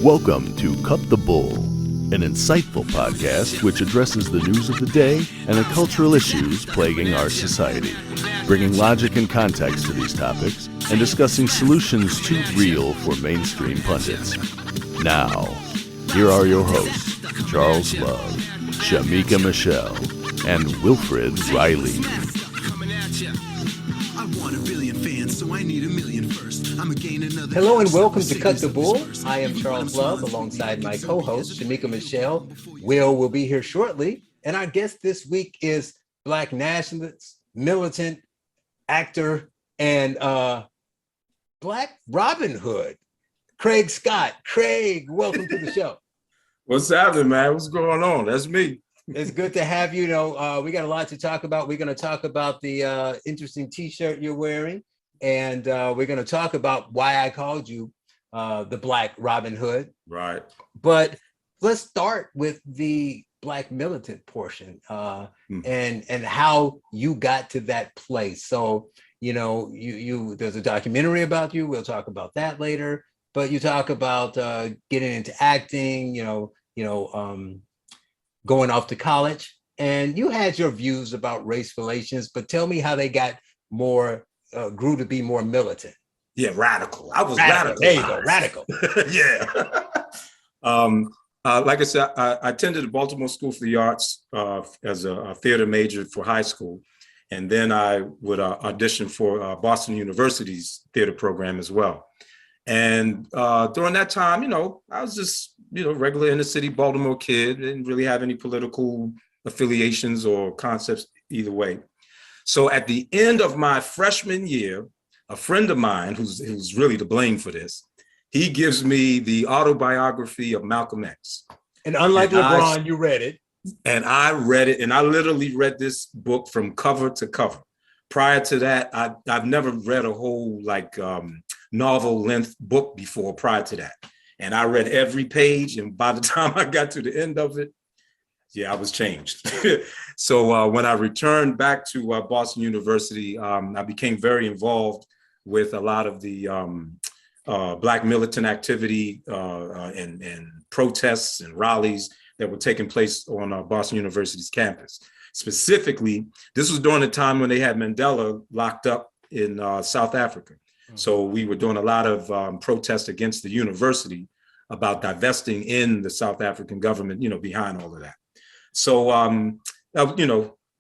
Welcome to Cut the Bull, an insightful podcast which addresses the news of the day and the cultural issues plaguing our society, bringing logic and context to these topics and discussing solutions too real for mainstream pundits. Now, here are your hosts, Charles Love, Shamika Michelle, and Wilfred Riley. Hello and welcome to Cut the Bull. I am Charles Love alongside my co-host, Shamika Michelle. Will be here shortly. And our guest this week is Black nationalist, militant, actor, and Black Robin Hood, Craig Scott. Craig, welcome to the show. What's happening, man? What's going on? That's me. It's good to have you. We got a lot to talk about. We're going to talk about the interesting T-shirt you're wearing. And we're going to talk about why I called you the Black Robin Hood. Right. But let's start with the Black militant portion and how you got to that place. So, you there's a documentary about you. We'll talk about that later. But you talk about getting into acting, going off to college. And you had your views about race relations, but tell me how they got grew to be more militant. Yeah, radical. I was radical. There you go, radical. Yeah. Like I said, I attended the Baltimore School for the Arts as a theater major for high school. And then I would audition for Boston University's theater program as well. And during that time, I was just, regular inner city Baltimore kid, didn't really have any political affiliations or concepts either way. So at the end of my freshman year, a friend of mine who's really to blame for this, he gives me the autobiography of Malcolm X. And unlike LeBron, you read it. And I read it, and I literally read this book from cover to cover. Prior to that, I've never read a whole novel length book before prior to that. And I read every page, and by the time I got to the end of it, yeah, I was changed. So when I returned back to Boston University, I became very involved with a lot of the Black militant activity and protests and rallies that were taking place on Boston University's campus. Specifically, this was during the time when they had Mandela locked up in South Africa. So we were doing a lot of protests against the university about divesting in the South African government, behind all of that. So,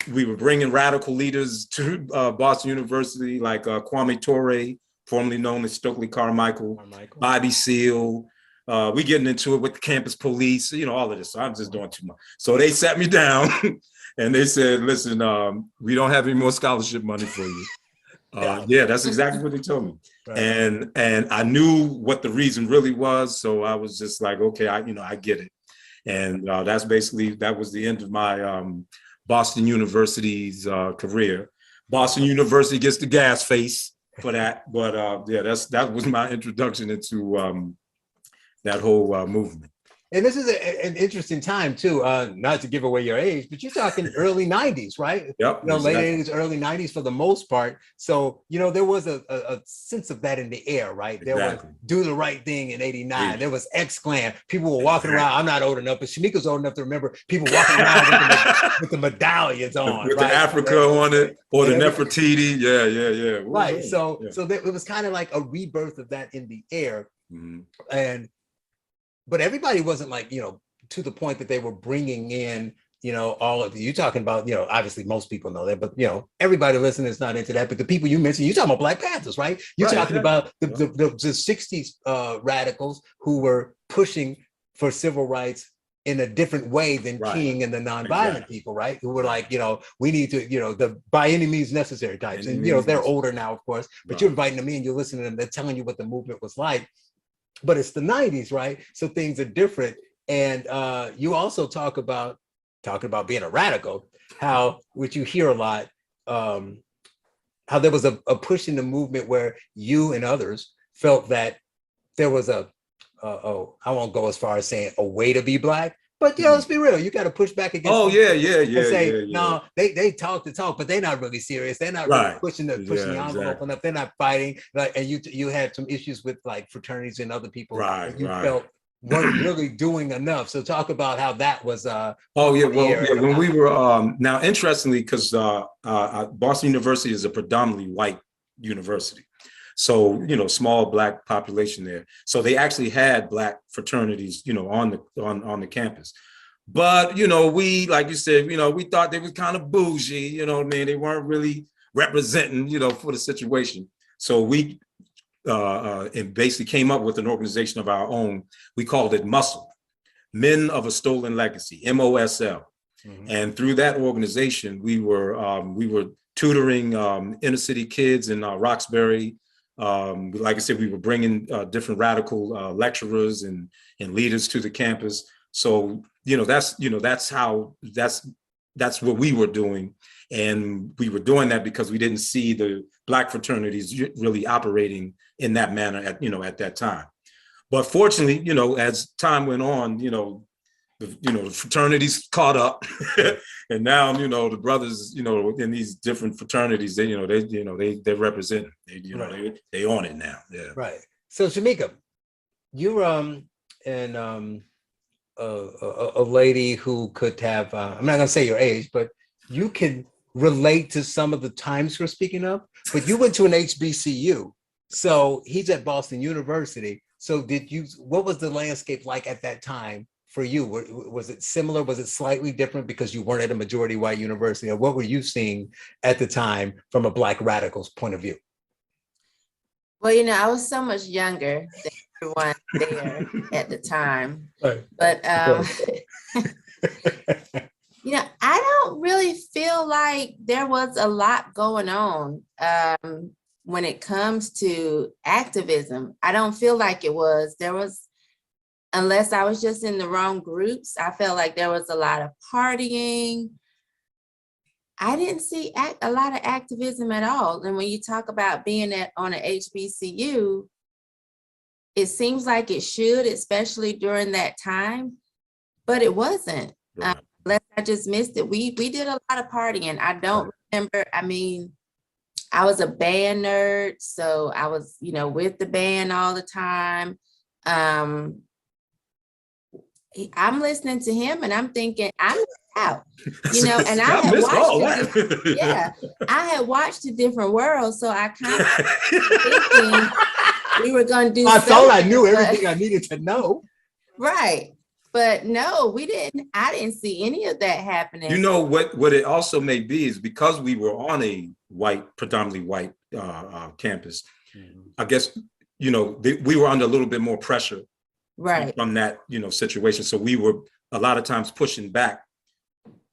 we were bringing radical leaders to Boston University, like Kwame Ture, formerly known as Stokely Carmichael, Bobby Seale. We getting into it with the campus police, all of this. So I'm just doing too much. So they sat me down and they said, listen, we don't have any more scholarship money for you. Yeah, that's exactly what they told me. Right. And I knew what the reason really was. So I was just like, okay, I get it. And that was the end of my Boston University's career. Boston University gets the gas face for that. But that was my introduction into that whole movement. And this is an interesting time too, not to give away your age, but you're talking early 90s, right? Yep. Late 80s, early 90s for the most part. So, there was a sense of that in the air, right? There was Do the Right Thing in 89. There was X-Clan. People were walking around. I'm not old enough, but Shamika's old enough to remember people walking around with the medallions on. With the Africa on it, or the Nefertiti. Yeah. Right. So it was kind of like a rebirth of that in the air. Mm-hmm. But everybody wasn't to the point that they were bringing in, all of you talking about, obviously most people know that, but, everybody listening is not into that. But the people you mentioned, you're talking about Black Panthers, right? You're talking about the 60s radicals who were pushing for civil rights in a different way than King and the nonviolent people, right? Who were like, we need to, the by any means necessary types. And, they're older now, of course, but you're inviting them in, you're listening to them, they're telling you what the movement was like. But it's the 90s, right? So things are different. And you also talking about being a radical, which you hear a lot, how there was a push in the movement where you and others felt that there was I won't go as far as saying a way to be Black, but let's be real, you got to push back against no, they talk the talk, but they're not really serious. They're not really pushing the envelope enough. They're not fighting. And you had some issues with like fraternities and other people. You felt weren't really doing enough. So talk about how that was. Oh yeah, well, yeah, when we were now interestingly, because Boston University is a predominantly white university, so small Black population there. So they actually had Black fraternities, on the campus. But we, like you said, we thought they were kind of bougie, what I mean? They weren't really representing, for the situation. So we and basically came up with an organization of our own. We called it Muscle, Men of a Stolen Legacy, MOSL. Mm-hmm. And through that organization, we were tutoring inner city kids in Roxbury. Like I said, we were bringing different radical lecturers and leaders to the campus. So that's what we were doing, and we were doing that because we didn't see the Black fraternities really operating in that manner at that time. But fortunately, as time went on, the fraternities caught up, and now the brothers in these different fraternities, they represent, right. they own it now. Yeah. Right. So Shamika, you're a lady who could have, I'm not going to say your age, but you can relate to some of the times we're speaking of, but you went to an HBCU. So he's at Boston University. So what was the landscape like at that time for you? Was it similar? Was it slightly different because you weren't at a majority white university? Or what were you seeing at the time from a Black radical's point of view? Well, I was so much younger than everyone there at the time. Right. But, I don't really feel like there was a lot going on when it comes to activism. I don't feel like there was, unless I was just in the wrong groups. I felt like there was a lot of partying. I didn't see a lot of activism at all. And when you talk about being on an HBCU, it seems like it should, especially during that time, but it wasn't. Right. Unless I just missed it. We did a lot of partying. I don't remember. I mean, I was a band nerd, so I was, with the band all the time. I'm listening to him and I'm thinking, I'm out, and I had watched I had watched A Different World, so I kind of thinking we were going to do. I thought I knew everything I needed to know. Right. But no, we didn't. I didn't see any of that happening. What it also may be is because we were on a predominantly white campus, mm-hmm. I guess, we were under a little bit more pressure from that, situation. So we were a lot of times pushing back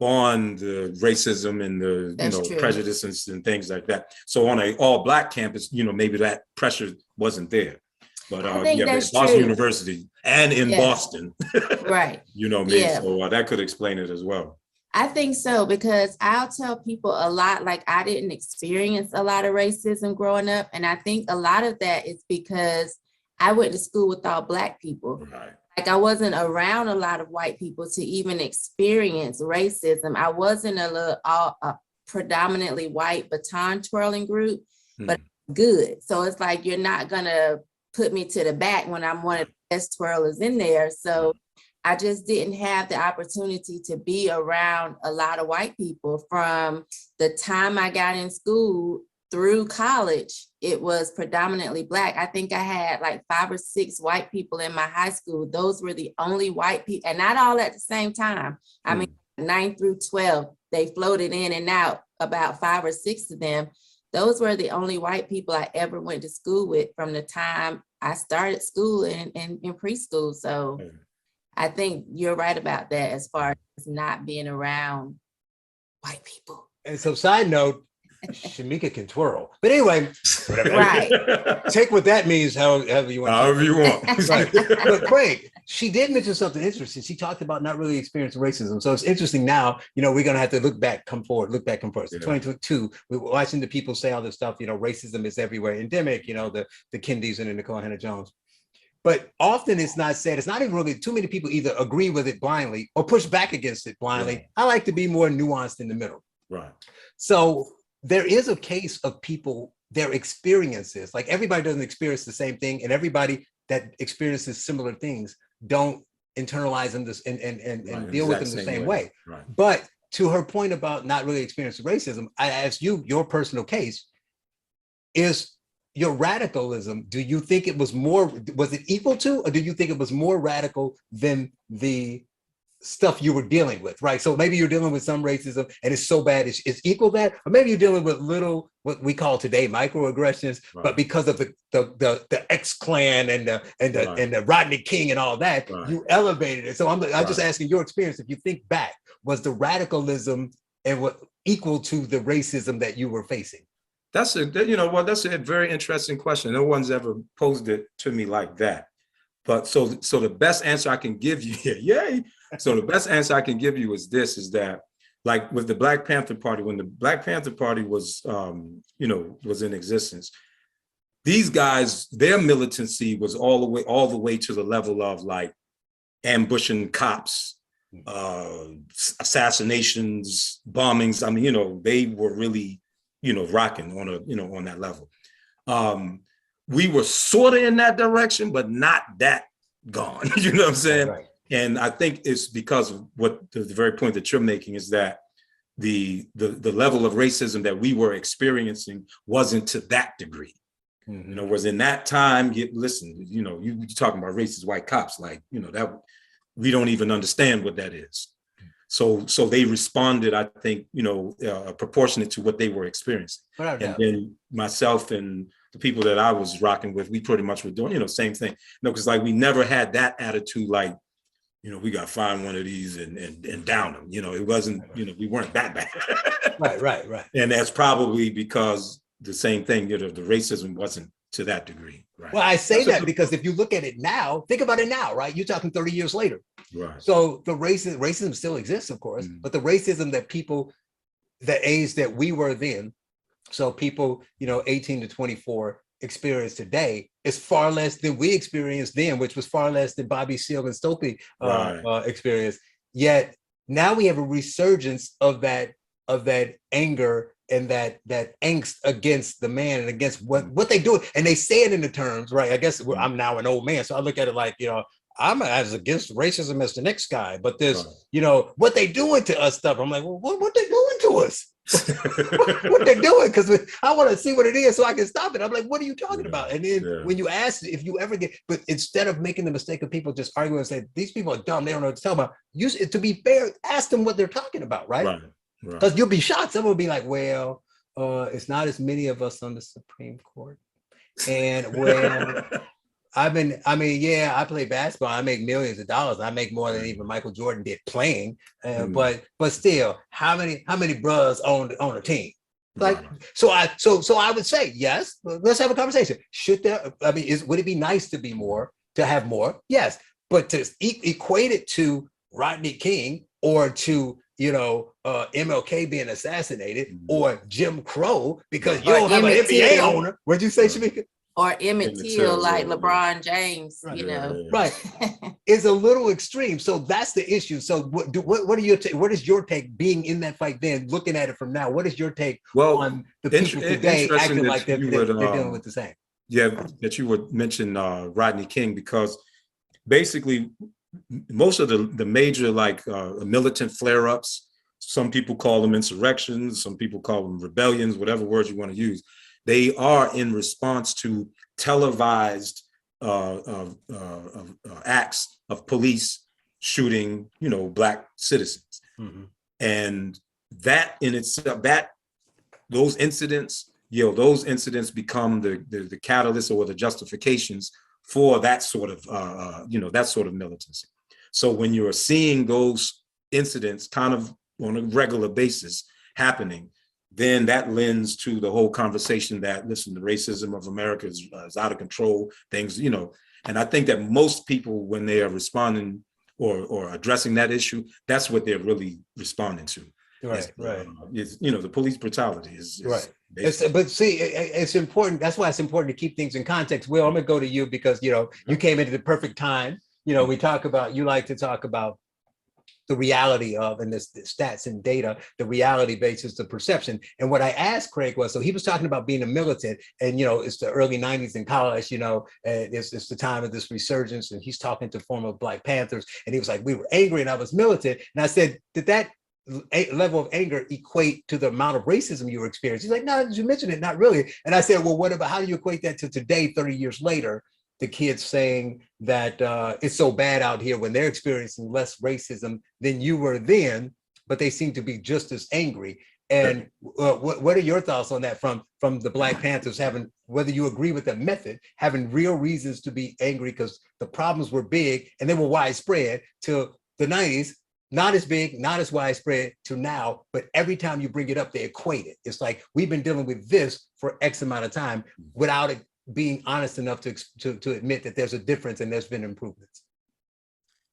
on the racism and the prejudices and things like that. So on an all Black campus, maybe that pressure wasn't there. But Boston University and in Boston, right? So that could explain it as well. I think so, because I'll tell people a lot, like I didn't experience a lot of racism growing up. And I think a lot of that is because I went to school with all Black people. Right. Like I wasn't around a lot of white people to even experience racism. I was in a predominantly white baton twirling group, but good. So it's like, you're not gonna put me to the back when I'm one of the best twirlers in there. So I just didn't have the opportunity to be around a lot of white people. From the time I got in school through college, it was predominantly Black. I think I had like 5 or 6 white people in my high school. Those were the only white people, and not all at the same time. I mean, 9 through 12, they floated in and out, about 5 or 6 of them. Those were the only white people I ever went to school with from the time I started school in preschool. So I think you're right about that as far as not being around white people. And so side note, Shamika can twirl. But anyway, right. Take what that means however you want. However you want. Right. But Craig, she did mention something interesting. She talked about not really experiencing racism. So it's interesting now, we're going to have to look back, come forward. So 2022, we were watching the people say all this stuff, racism is everywhere, endemic, the Kendys and the Nicole Hannah Jones. But often it's not said, it's not even really too many people either agree with it blindly or push back against it blindly. Right. I like to be more nuanced in the middle. Right. So there is a case of people, their experiences, like everybody doesn't experience the same thing, and everybody that experiences similar things don't internalize them and deal with them the same way. Right. But to her point about not really experiencing racism, I asked you your personal case is your radicalism. Do you think it was was it equal to, or do you think it was more radical than the stuff you were dealing with, right? So maybe you're dealing with some racism and it's so bad it's equal that, or maybe you're dealing with little, what we call today microaggressions, right, but because of the X-Clan and the Rodney King and all that, right, you elevated it. So I'm just asking your experience. If you think back, was the radicalism and what equal to the racism that you were facing? That's a very interesting question. No one's ever posed it to me like that. But so the best answer I can give you here, yay. So the best answer I can give you is this, is that like with the Black Panther Party, when the Black Panther Party was, was in existence, these guys, their militancy was all the way to the level of like ambushing cops, assassinations, bombings. I mean, they were really, rocking on that level. We were sort of in that direction, but not that gone. You know what I'm saying? Right. And I think it's because of what the very point that you're making is that the level of racism that we were experiencing wasn't to that degree. Mm-hmm. Was in that time, you talking about racist white cops, like, that we don't even understand what that is. So they responded, I think, proportionate to what they were experiencing. And then myself and the people that I was rocking with, we pretty much were doing, same thing. Because like we never had that attitude, like, we got to find one of these and down them. It wasn't, we weren't that bad. Right. And that's probably because the same thing, the racism wasn't to that degree. Right. Well, I say that because if you look at it now, think about it now, right? You're talking 30 years later. Right. So the racism still exists, of course, but the racism that people, the age that we were then, so people, 18 to 24 experience today is far less than we experienced then, which was far less than Bobby Seale and Stokely experienced. Yet now we have a resurgence of that anger and that angst against the man and against what they do. And they say it in the terms, right? I guess I'm now an old man, so I look at it like, I'm as against racism as the next guy, but this, what they doing to us stuff. I'm like, well, what they doing to us? What they're doing? Because I want to see what it is so I can stop it. I'm like, what are you talking about? And then when you ask if you ever get, but instead of making the mistake of people just arguing and say, these people are dumb, they don't know what to tell about, to be fair, ask them what they're talking about, right? Because you'll be shocked. Someone will be like, well, it's not as many of us on the Supreme Court. And I play basketball. I make millions of dollars. I make more than even Michael Jordan did playing. But still, how many brothers own a team? Like, so I would say, yes, let's have a conversation. Would it be nice to have more? Yes. But to equate it to Rodney King or to, MLK being assassinated or Jim Crow because you don't have an NBA owner. What'd you say, Shamika? Or Emmett Till, like LeBron James, Right. It's a little extreme. So that's the issue. So what is your take being in that fight then, looking at it from now? What is your take on the people today acting like they're dealing with the same? Yeah, that you would mention Rodney King, because basically most of the major militant flare-ups, some people call them insurrections, some people call them rebellions, whatever words you want to use. They are in response to televised acts of police shooting, Black citizens. Mm-hmm. And that in itself, those incidents become the catalyst or the justifications for that sort of militancy. So when you're seeing those incidents kind of on a regular basis happening, then that lends to the whole conversation that, listen, the racism of America is out of control, things, and I think that most people, when they are responding or addressing that issue, that's what they're really responding to. Right. The police brutality is right. But see, it's important. That's why it's important to keep things in context. Will, I'm gonna go to you because, you came into the perfect time. You like to talk about the reality of, and this stats and data, the reality basis, the perception. And what I asked Craig was, so he was talking about being a militant, and it's the early 90s in college, and it's the time of this resurgence, and he's talking to former Black Panthers, and he was like, we were angry and I was militant. And I said, did that level of anger equate to the amount of racism you were experiencing? He's like, no, you mentioned it, not really. And I said, well, what about, how do you equate that to today, 30 years later? The kids saying that it's so bad out here when they're experiencing less racism than you were then, but they seem to be just as angry. And what are your thoughts on that from the Black Panthers, having, whether you agree with the method, having real reasons to be angry because the problems were big and they were widespread, to the 90s, not as big, not as widespread to now, but every time you bring it up, they equate it. It's like, we've been dealing with this for X amount of time without it being honest enough to admit that there's a difference and there's been improvements.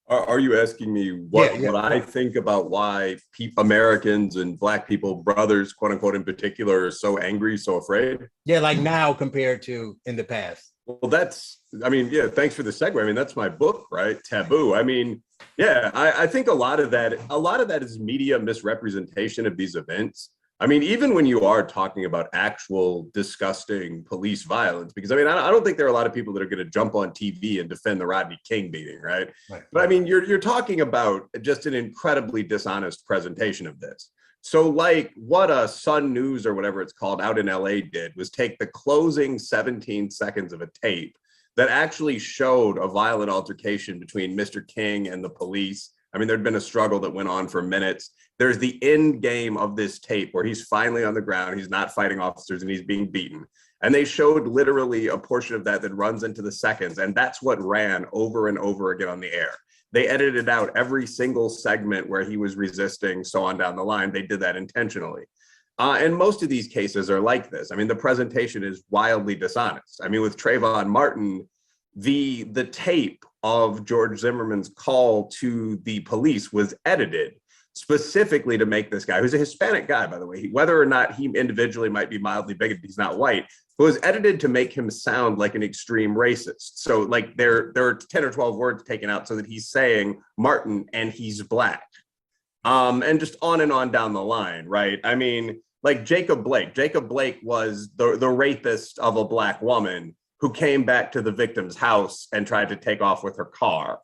Are you asking me what I think about why Americans and Black people, brothers, quote unquote, in particular, are so angry, so afraid? Yeah, like now compared to in the past. Well, thanks for the segue. I mean, that's my book, right? Taboo. I mean, I think a lot of that is media misrepresentation of these events. I mean, even when you are talking about actual disgusting police violence, because I mean, I don't think there are a lot of people that are going to jump on TV and defend the Rodney King beating, right? But I mean, you're talking about just an incredibly dishonest presentation of this. So like what a Sun News or whatever it's called out in LA did was take the closing 17 seconds of a tape that actually showed a violent altercation between Mr. King and the police. I mean, there'd been a struggle that went on for minutes. There's the end game of this tape where he's finally on the ground, he's not fighting officers and he's being beaten. And they showed literally a portion of that runs into the seconds. And that's what ran over and over again on the air. They edited out every single segment where he was resisting, so on down the line. They did that intentionally. And most of these cases are like this. I mean, the presentation is wildly dishonest. I mean, with Trayvon Martin, the tape of George Zimmerman's call to the police was edited specifically to make this guy, who's a Hispanic guy, by the way, whether or not he individually might be mildly bigoted, he's not white, but was edited to make him sound like an extreme racist. So like there are 10 or 12 words taken out so that he's saying Martin and he's Black. And just on and on down the line, right? I mean, like Jacob Blake was the rapist of a Black woman who came back to the victim's house and tried to take off with her car.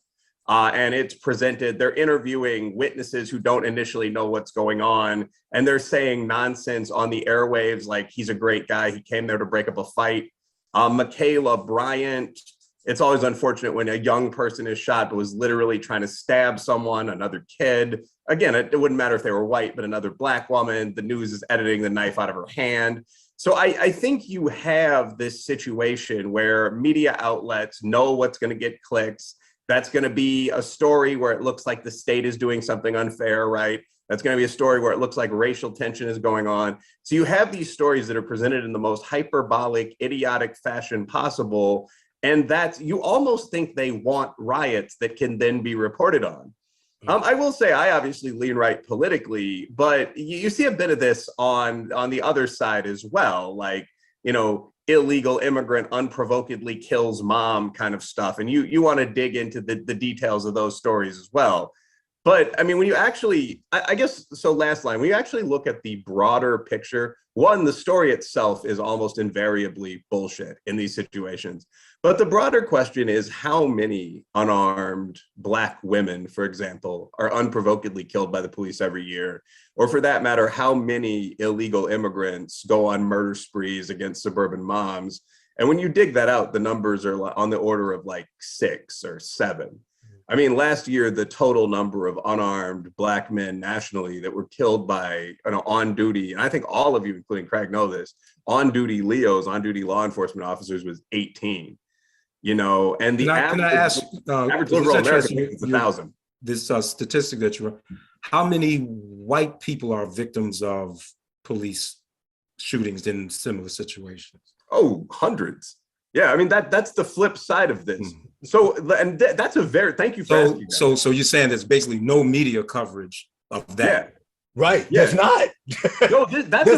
And it's presented, they're interviewing witnesses who don't initially know what's going on. And they're saying nonsense on the airwaves, like he's a great guy, he came there to break up a fight. Michaela Bryant, it's always unfortunate when a young person is shot, but was literally trying to stab someone, another kid. Again, it wouldn't matter if they were white, but another Black woman, the news is editing the knife out of her hand. So I think you have this situation where media outlets know what's going to get clicks. That's going to be a story where it looks like the state is doing something unfair, right? That's going to be a story where it looks like racial tension is going on. So you have these stories that are presented in the most hyperbolic, idiotic fashion possible. And that's, you almost think they want riots that can then be reported on. I will say I obviously lean right politically, but you see a bit of this on the other side as well, like, illegal immigrant unprovokedly kills mom kind of stuff. And you want to dig into the details of those stories as well. But I mean, when you actually, I guess, so last line, when you actually look at the broader picture, one, the story itself is almost invariably bullshit in these situations. But the broader question is how many unarmed Black women, for example, are unprovokedly killed by the police every year? Or for that matter, how many illegal immigrants go on murder sprees against suburban moms? And when you dig that out, the numbers are on the order of like 6 or 7. I mean, last year, the total number of unarmed Black men nationally that were killed by on duty, and I think all of you, including Craig, know this, on duty Leos, on duty law enforcement officers was 18. And the average liberal American is 1,000. This statistic that you wrote, how many white people are victims of police shootings in similar situations? Oh, hundreds. Yeah, I mean, that's the flip side of this. So, and that's a very, thank you for asking that. So you're saying there's basically no media coverage of that? Yeah. Right. Yeah. There's not. No, that's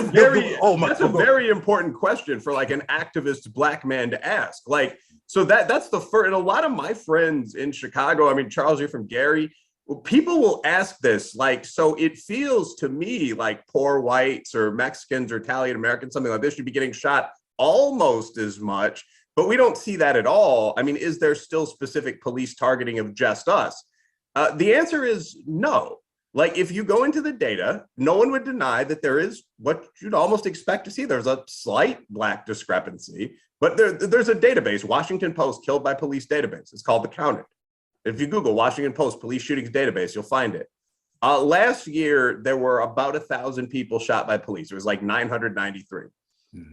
a very important question for like an activist Black man to ask. Like, so that's the first, and a lot of my friends in Chicago, I mean, Charles, you're from Gary, people will ask this, like, so it feels to me like poor whites or Mexicans or Italian Americans, something like this, should be getting shot almost as much, but we don't see that at all. I mean, is there still specific police targeting of just us? The answer is no. Like, if you go into the data, no one would deny that there is what you'd almost expect to see. There's a slight Black discrepancy, but there's a database, Washington Post killed by police database. It's called The Counted. If you Google Washington Post police shootings database, you'll find it. Last year, there were about 1,000 people shot by police. It was like 993.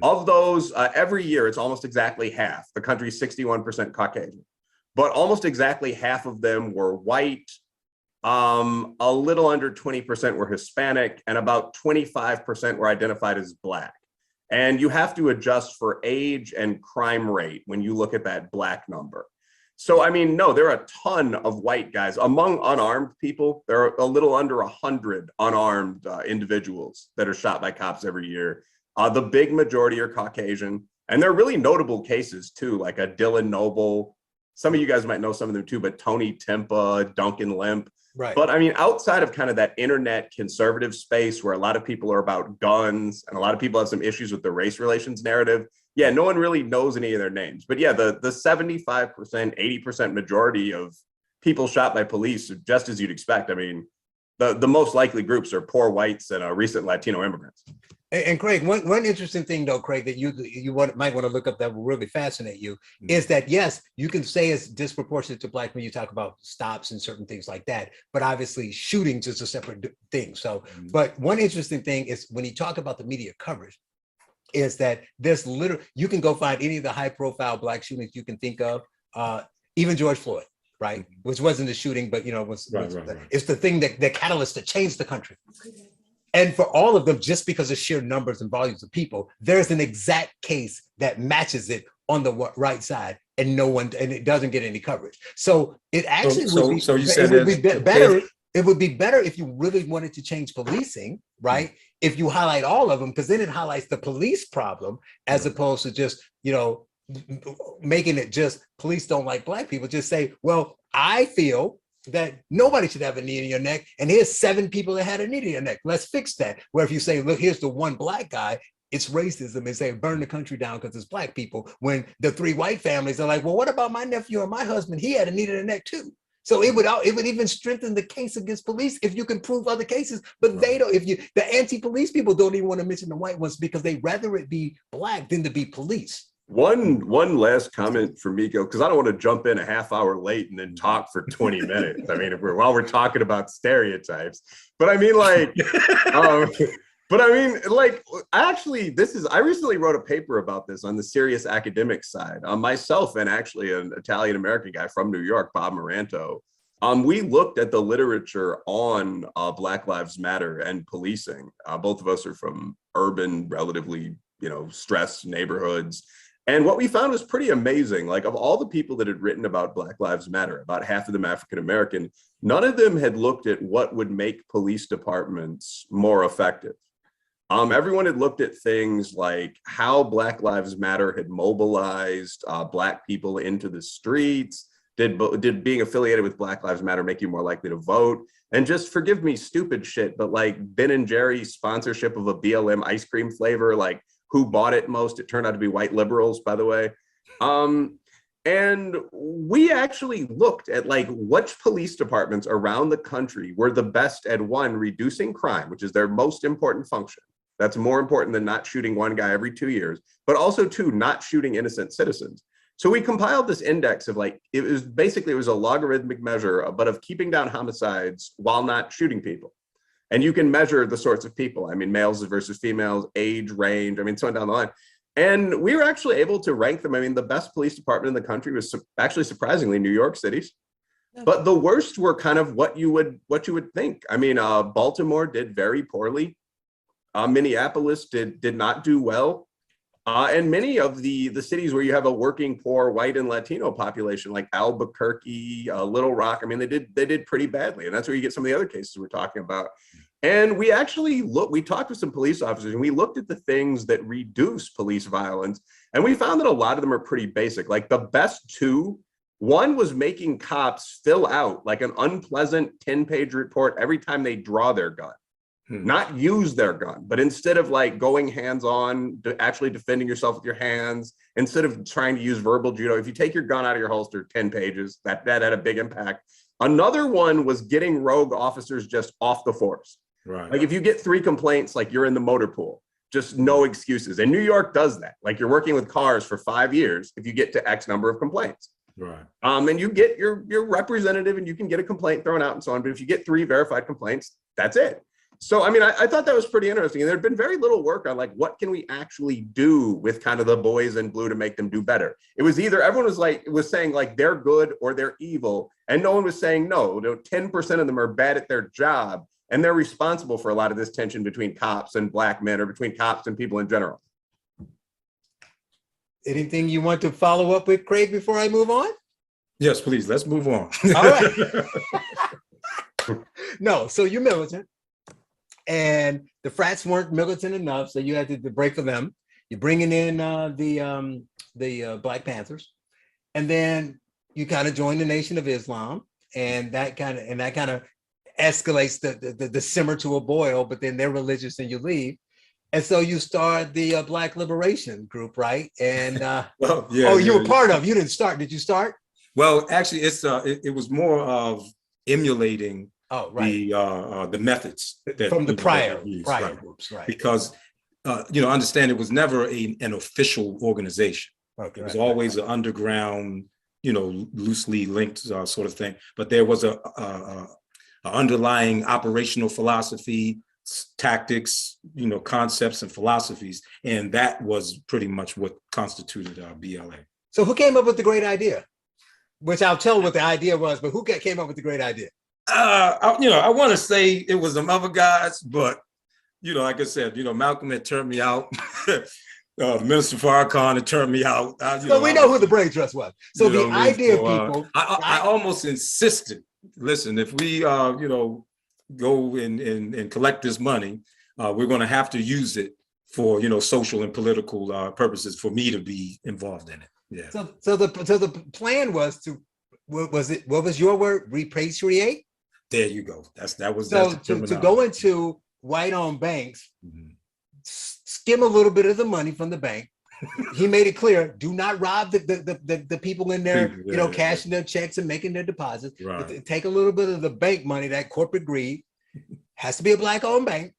Of those, every year, it's almost exactly half. The country's 61% Caucasian, but almost exactly half of them were white. A little under 20% were Hispanic, and about 25% were identified as Black. And you have to adjust for age and crime rate when you look at that Black number. So, I mean, no, there are a ton of white guys. Among unarmed people, there are a little under 100 unarmed individuals that are shot by cops every year. The big majority are Caucasian, and they're really notable cases too, like a Dylan Noble. Some of you guys might know some of them too, but Tony Timpa, Duncan Lemp. Right. But I mean, outside of kind of that internet conservative space where a lot of people are about guns and a lot of people have some issues with the race relations narrative, yeah, no one really knows any of their names. But yeah, the 75%, 80% majority of people shot by police, just as you'd expect. I mean, the most likely groups are poor whites and recent Latino immigrants. And Craig, one interesting thing though, Craig, that you might want to look up that will really fascinate you is that, yes, you can say it's disproportionate to Black when you talk about stops and certain things like that, but obviously shootings is a separate thing. So, but one interesting thing is when you talk about the media coverage, is that there's literally, you can go find any of the high profile Black shootings you can think of, even George Floyd, right? Which wasn't a shooting, but it's the thing that the catalyst that changed the country. And for all of them, just because of sheer numbers and volumes of people, there's an exact case that matches it on the right side, and it doesn't get any coverage. So it actually it would be better if you really wanted to change policing, right? If you highlight all of them, because then it highlights the police problem as opposed to just, making it just police don't like Black people. Just say, well, I feel that nobody should have a knee in your neck, and here's 7 people that had a knee in your neck. Let's fix that. Where if you say, look, here's the one Black guy, it's racism, and say burn the country down because it's Black people. When the 3 white families are like, well, what about my nephew or my husband? He had a knee in the neck too. So it would even strengthen the case against police if you can prove other cases. But they don't. The anti-police people don't even want to mention the white ones because they rather it be Black than to be police. One last comment for Miko, because I don't want to jump in a half hour late and then talk for 20 minutes. I mean, while we're talking about stereotypes, but I mean, like, I recently wrote a paper about this on the serious academic side. Myself and actually an Italian American guy from New York, Bob Moranto, we looked at the literature on Black Lives Matter and policing. Both of us are from urban, relatively, stressed neighborhoods. And what we found was pretty amazing. Like, of all the people that had written about Black Lives Matter, about half of them African-American, none of them had looked at what would make police departments more effective. Everyone had looked at things like how Black Lives Matter had mobilized Black people into the streets. Did being affiliated with Black Lives Matter make you more likely to vote? And just forgive me, stupid shit, but like Ben and Jerry's sponsorship of a BLM ice cream flavor, like, who bought it most? It turned out to be white liberals, by the way. And we actually looked at like which police departments around the country were the best at, one, reducing crime, which is their most important function. That's more important than not shooting one guy every 2 years, but also 2, not shooting innocent citizens. So we compiled this index of like, it was a logarithmic measure, but of keeping down homicides while not shooting people. And you can measure the sorts of people. I mean, males versus females, age, range, so on down the line. And we were actually able to rank them. I mean, the best police department in the country was actually surprisingly New York City's. But the worst were kind of what you would think. I mean, Baltimore did very poorly. Minneapolis did not do well. And many of the cities where you have a working poor white and Latino population, like Albuquerque, Little Rock, I mean, they did pretty badly. And that's where you get some of the other cases we're talking about. And we actually we talked to some police officers and we looked at the things that reduce police violence. And we found that a lot of them are pretty basic. Like the best 2 One was making cops fill out like an unpleasant 10-page report every time they draw their gun. Not use their gun, but instead of like going hands-on, actually defending yourself with your hands, instead of trying to use verbal judo, if you take your gun out of your holster, 10 pages, that had a big impact. Another one was getting rogue officers just off the force. Right. Like if you get 3 complaints, like you're in the motor pool, just no excuses. And New York does that. Like you're working with cars for 5 years if you get to X number of complaints. Right. And you get your representative and you can get a complaint thrown out and so on. But if you get 3 verified complaints, that's it. So, I mean, I thought that was pretty interesting. And there'd been very little work on like, what can we actually do with kind of the boys in blue to make them do better? It was either everyone was saying like they're good or they're evil. And no one was saying, no, 10% of them are bad at their job. And they're responsible for a lot of this tension between cops and black men or between cops and people in general. Anything you want to follow up with, Craig, before I move on? Yes, please. Let's move on. All right. No, so you're militant. And the frats weren't militant enough, so you had to break for them. You're bringing in the Black Panthers, and then you kind of join the Nation of Islam, and that kind of escalates the simmer to a boil. But then they're religious, and you leave, and so you start the Black Liberation Group, right? And well, yeah. Oh, you were part of. You didn't start. Did you start? Well, actually, it was more of emulating. Oh, right. The methods that from the prior right. groups, right? Because understand it was never an official organization. Okay, it was always an underground, loosely linked sort of thing. But there was a underlying operational philosophy, tactics, concepts and philosophies, and that was pretty much what constituted BLA. So who came up with the great idea? Which I'll tell what the idea was, but who came up with the great idea? I want to say it was some other guys, but like I said, Malcolm had turned me out. Minister Farrakhan had turned me out. So we know who the brain trust was. So the idea of people. I almost insisted. Listen, if we go and collect this money, we're going to have to use it for social and political purposes for me to be involved in it. Yeah. So the plan was to. What was your word? Repatriate? There you go. That was to go into white-owned banks, skim a little bit of the money from the bank. He made it clear: do not rob the people in there, cashing their checks and making their deposits. Right. Take a little bit of the bank money, that corporate greed, has to be a black-owned bank,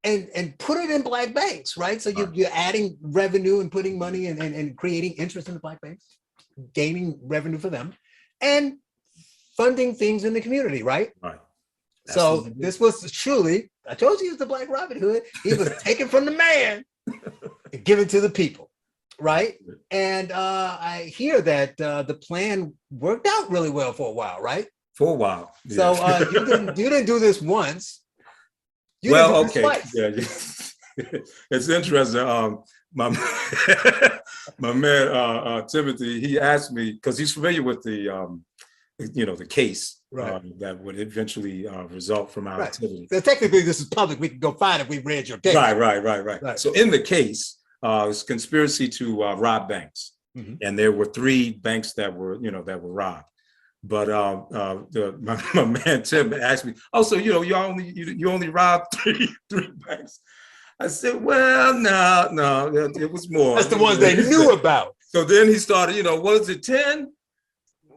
and put it in black banks, right? So you're adding revenue and putting money and creating interest in the black banks, gaining revenue for them, and funding things in the community, right? Right. So this was truly, I told you he was the Black Robin Hood. He was taken from the man and given to the people, right? And I hear that the plan worked out really well for a while, right? For a while. Yeah. So you didn't do this once. Okay. Yeah. It's interesting. My man Timothy, he asked me because he's familiar with the case that would eventually result from our activity. So technically, this is public. We can go find if we read your case. Right. So in the case, it's conspiracy to rob banks, and there were 3 banks that were robbed. But my man Tim asked me, "Oh, so you only robbed three banks?" I said, "Well, no, it was more. That's the ones they knew about." So then he started, was it 10?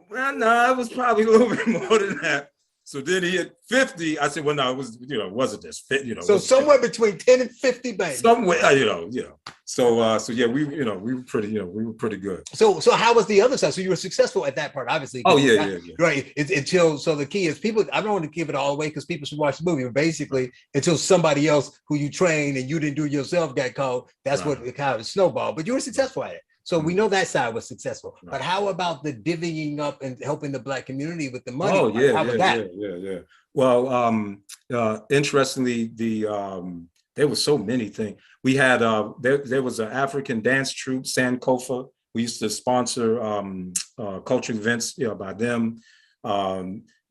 Well, no, it was probably a little bit more than that. So then he hit 50. I said, well, no, it was, wasn't this fit, So somewhere between 10 and 50 banks. Somewhere, So yeah, we were pretty good. So how was the other side? So you were successful at that part, obviously. Oh yeah. Right. Until the key is people. I don't want to give it all away because people should watch the movie. But basically, until somebody else who you trained and you didn't do yourself got caught, that's what kind of snowball. But you were successful at it. So we know that side was successful. But how about the divvying up and helping the Black community with the money? Oh yeah. Well, interestingly, there were so many things. We had there was an African dance troupe, Sankofa. We used to sponsor cultural events by them.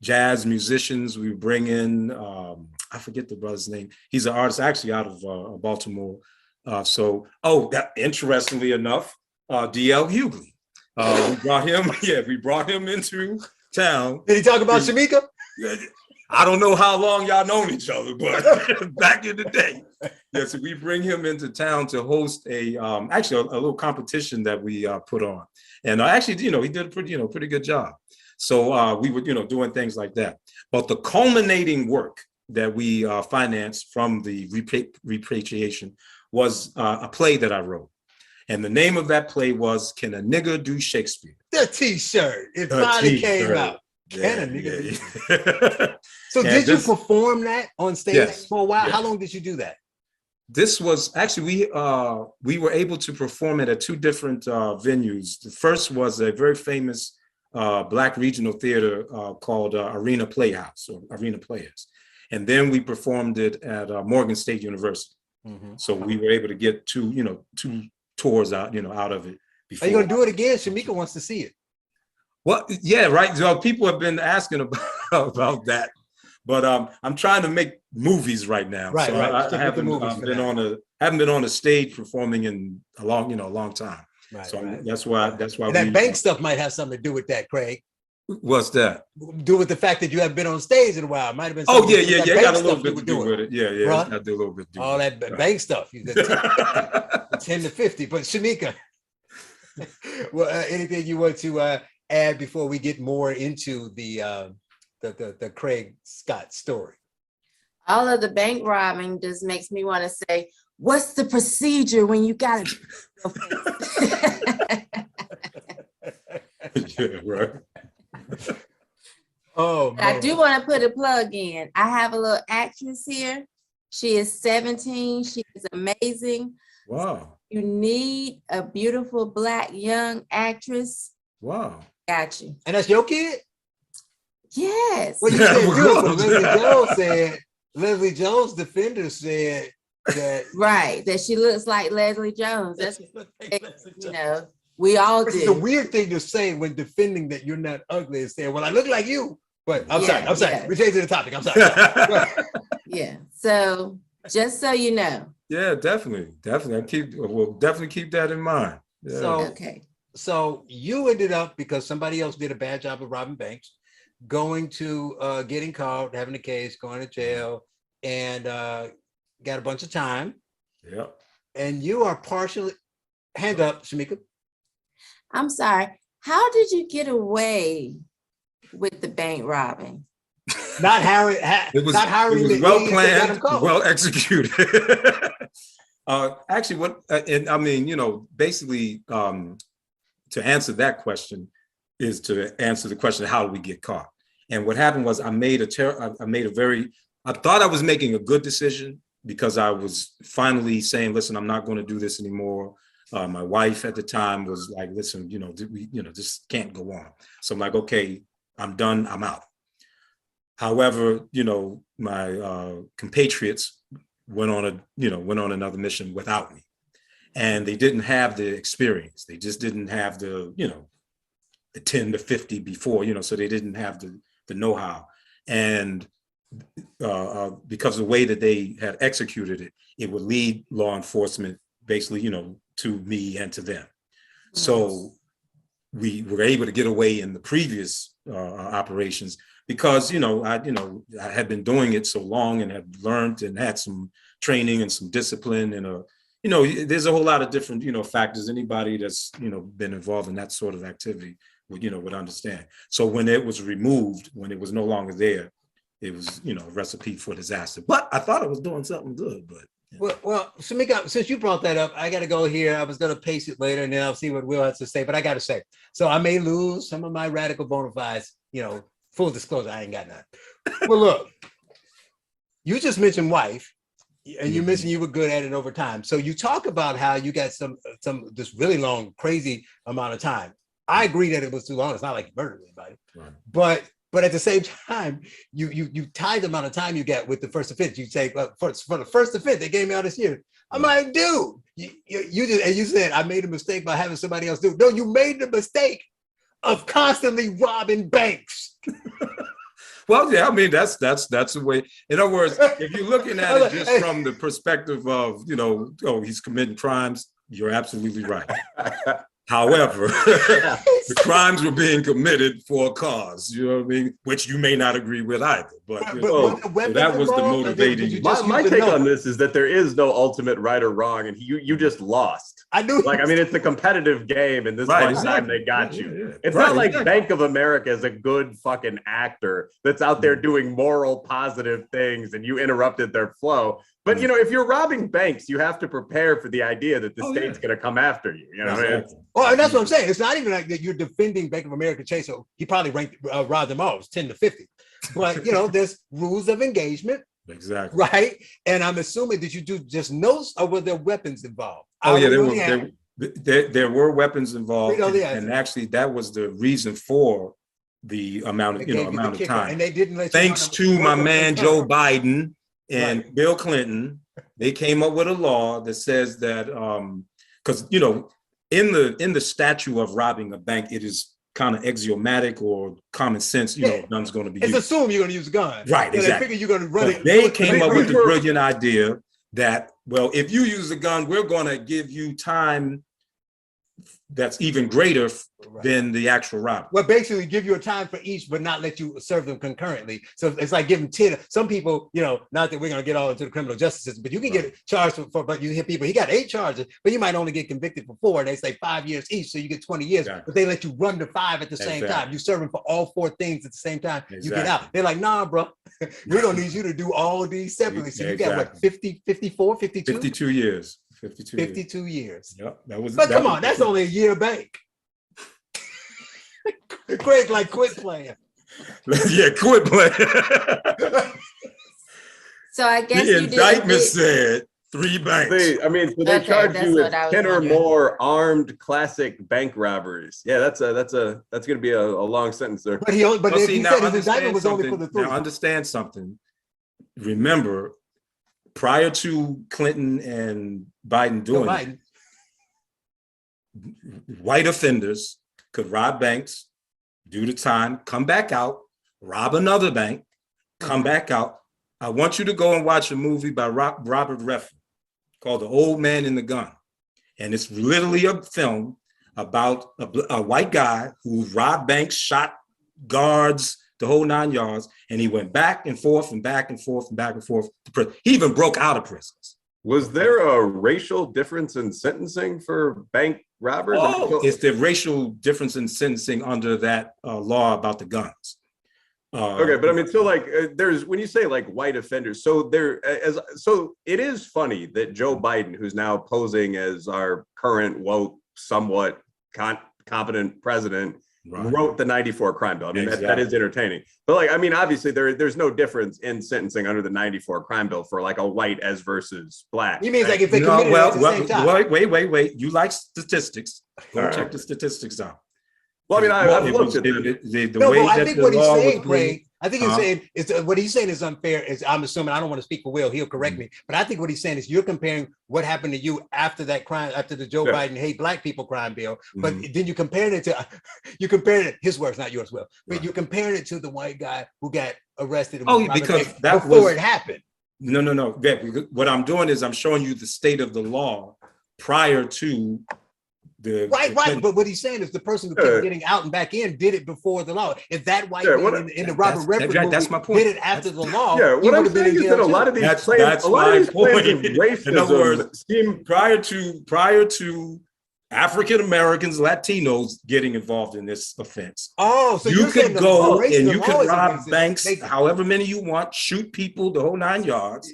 Jazz musicians. We bring in I forget the brother's name. He's an artist actually out of Baltimore. Interestingly enough. D.L. Hughley. We brought him, we brought him into town. Did he talk about Shamika? I don't know how long y'all known each other, but back in the day. Yeah, so we bring him into town to host actually a little competition that we put on. And actually, he did a pretty good job. So we were, doing things like that. But the culminating work that we financed from the repatriation was a play that I wrote. And the name of that play was Can a Nigger Do Shakespeare? The t-shirt. It finally came out. Can a nigga do Shakespeare? So did you perform that on stage for a while? Yes. How long did you do that? This was actually, we were able to perform it at two different venues. The first was a very famous Black regional theater called Arena Playhouse or Arena Players. And then we performed it at Morgan State University. Mm-hmm. So we were able to get two tours out, out of it. Before. Are you gonna do it again? Shamika wants to see it. Well, yeah, right. So people have been asking about that. But I'm trying to make movies right now. Right, so right. I haven't been on a stage performing in a long time. Right, so right. That's why. And that bank stuff might have something to do with that, Craig. What's that? Do with the fact that you haven't been on stage in a while. It might have been. Oh yeah. Got a little bit to do with it. Yeah. Right? Got to do a little bit. All that bank stuff. You got 10 to 50. But Shamika, well, anything you want to add before we get more into the Craig Scott story? All of the bank robbing just makes me want to say, what's the procedure when you got to? Yeah, right. Oh, man. I do want to put a plug in. I have a little actress here. She is 17. She is amazing. Wow. You need a beautiful Black young actress. Wow. Got you. And that's your kid? Yes. Well, you said beautiful. Leslie Jones defender said that right, that she looks like Leslie Jones. That's we all do. It's a weird thing to say when defending that you're not ugly and saying, well, I look like you. But I'm sorry. Yeah. We're changing the topic. I'm sorry. Yeah. So just so you know. Yeah, definitely. We'll definitely keep that in mind. Yeah. So you ended up, because somebody else did a bad job of robbing banks, going to getting caught, having a case, going to jail, and got a bunch of time. Yeah. And you are partially, hand up, Shamika. I'm sorry. How did you get away with the bank robbing? Not hiring. It was well planned, well executed. Actually, basically, to answer that question is to answer the question, how do we get caught? And what happened was I thought I was making a good decision because I was finally saying, listen, I'm not going to do this anymore. My wife at the time was like, listen, this can't go on. So I'm like, okay, I'm done. I'm out. However, my compatriots went on another mission without me, and they didn't have the experience. They just didn't have the 10 to 50 before, so they didn't have the know-how. And because of the way that they had executed it, it would lead law enforcement basically, to me and to them. Nice. So we were able to get away in the previous operations because, I had been doing it so long and had learned and had some training and some discipline and, there's a whole lot of different, factors. Anybody that's, been involved in that sort of activity would understand. So when it was removed, when it was no longer there, it was, a recipe for disaster. But I thought I was doing something good, but. Yeah. Well, Shamika, since you brought that up, I got to go here. I was going to paste it later and then I'll see what Will has to say, but I got to say, so I may lose some of my radical bona fides, full disclosure, I ain't got none. Well, look, you just mentioned wife and you mentioned you were good at it over time. So you talk about how you got some this really long, crazy amount of time. I agree that it was too long. It's not like you murdered anybody, right. But at the same time, you tie the amount of time you get with the first offense. You say, for the first offense, they gave me all this year. I'm like, dude, you said I made a mistake by having somebody else do it. No, you made the mistake of constantly robbing banks. Well, yeah, I mean, that's the way. In other words, if you're looking at it just from the perspective of, he's committing crimes, you're absolutely right. However, the crimes were being committed for a cause, you know what I mean? Which you may not agree with either, but so that was the motivating. My take on this is that there is no ultimate right or wrong, and you just lost. I knew. Like, I mean, it's a competitive game, and this one time they got you. It's not like Bank of America is a good fucking actor that's out there doing moral, positive things, and you interrupted their flow. But, you know, if you're robbing banks, you have to prepare for the idea that the state's going to come after you. You know what I mean? Well, and that's what I'm saying. It's not even like that you're defending Bank of America Chase. So he probably robbed them all. It was 10 to 50. But, you know, there's rules of engagement. Exactly. Right. And I'm assuming that you do just notes, or were there weapons involved? Oh, yeah, there were weapons involved. And actually, that was the reason for the amount of time. And they didn't let Thanks to my man, Joe Biden and Bill Clinton, they came up with a law that says that, because, you know, in the statute of robbing a bank, it is kind of axiomatic or common sense, you know, a gun's going to be used. It's assumed you're going to use a gun. Right, exactly. They figure you're going to run it. They came up with the brilliant idea that, well, if you use a gun, we're going to give you time that's even greater than the actual robbery. Well, basically give you a time for each, but not let you serve them concurrently. So it's like giving 10. Some people, you know, not that we're going to get all into the criminal justice system, but you can get charged for, but you hear people, he got 8 charges, but you might only get convicted for 4. And they say 5 years each, so you get 20 years, but they let you run to 5 at the same time. You serve them for all 4 things at the same time. You get out. They're like, nah, bro, we don't need you to do all these separately. So you got what, 50, 54, 52? 52 years. 52 years. Yep, that was. But come on, that's only a year bank. Craig, like, quit playing. Yeah, quit playing. So I guess the indictment said 3 banks. I mean, so they charge you with 10 or more armed classic bank robberies. Yeah, that's going to be a long sentence there. But he said his indictment was only for the 3. Now understand something. Remember, prior to Clinton and Biden doing it, white offenders could rob banks, do the time, come back out, rob another bank, come back out. I want you to go and watch a movie by Robert Redford called The Old Man and the Gun. And it's literally a film about a white guy who robbed banks, shot guards, the whole 9 yards, and he went back and forth and back and forth and back and forth to prison. He even broke out of prisons. Was there a racial difference in sentencing for bank robbers? Oh, it's the racial difference in sentencing under that law about the guns. Okay, but I mean, so like, there's, when you say like white offenders, so so it is funny that Joe Biden, who's now posing as our current woke, somewhat competent president, wrote the 94 crime bill. I mean, that is entertaining. But like, I mean, obviously there's no difference in sentencing under the 94 crime bill for like a white as versus black. You mean like if they committed at the same time? Wait. You like statistics. Go check the statistics out. Well, I mean, I've looked at it. I think what he's saying, Craig, I think he's saying is what he's saying is unfair. Is I'm assuming, I don't want to speak for Will, he'll correct me, but I think what he's saying is you're comparing what happened to you after that crime, after the Joe Biden hate black people crime bill, but then you compared it to his words, not yours, Will, but you're comparing it to the white guy who got arrested. Because that before it happened. No. What I'm doing is I'm showing you the state of the law prior to Right. But what he's saying is the person who kept getting out and back in did it before the law. If that white man in the Robert Redford movie that's my point. did it after the law, what I'm saying is that a lot of these claims of racism, in other words, prior to African Americans, Latinos getting involved in this offense. Oh, so you could go and you could rob banks, however many you want, shoot people, the whole 9 yards.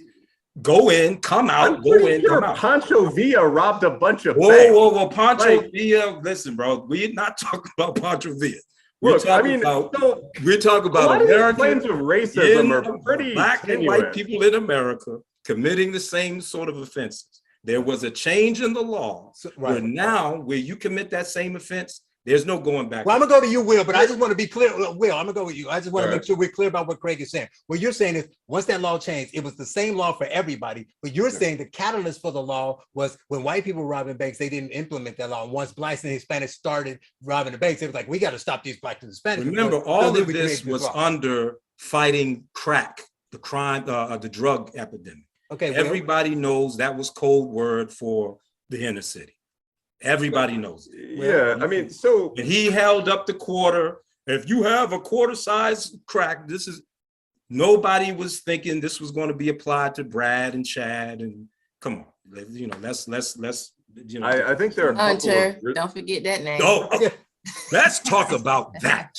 Go in, come out, go in, come out. Pancho Villa robbed a bunch of banks. Whoa, Pancho Villa. Listen, bro, we're not talking about Pancho Villa. We're talking about American claims of racism are pretty black and white people in America committing the same sort of offenses. There was a change in the law where now, where you commit that same offense, there's no going back. Well, I'm gonna go to you, Will, but I just want to be clear. Will, I'm gonna go with you. I just want to make sure we're clear about what Craig is saying. What you're saying is once that law changed, it was the same law for everybody. But you're saying the catalyst for the law was when white people were robbing banks, they didn't implement that law. And once blacks and Hispanics started robbing the banks, it was like, we got to stop these blacks and Hispanics. Remember, all of this was under fighting crack, the crime, the drug epidemic. Okay, everybody knows that was code word for the inner city. Everybody knows it. Yeah, I mean, so when he held up the quarter, if you have a quarter size crack, this is, nobody was thinking this was going to be applied to Brad and Chad, and come on, you know, let's you know. I think there are Hunter, don't forget that name. Oh, let's talk about that.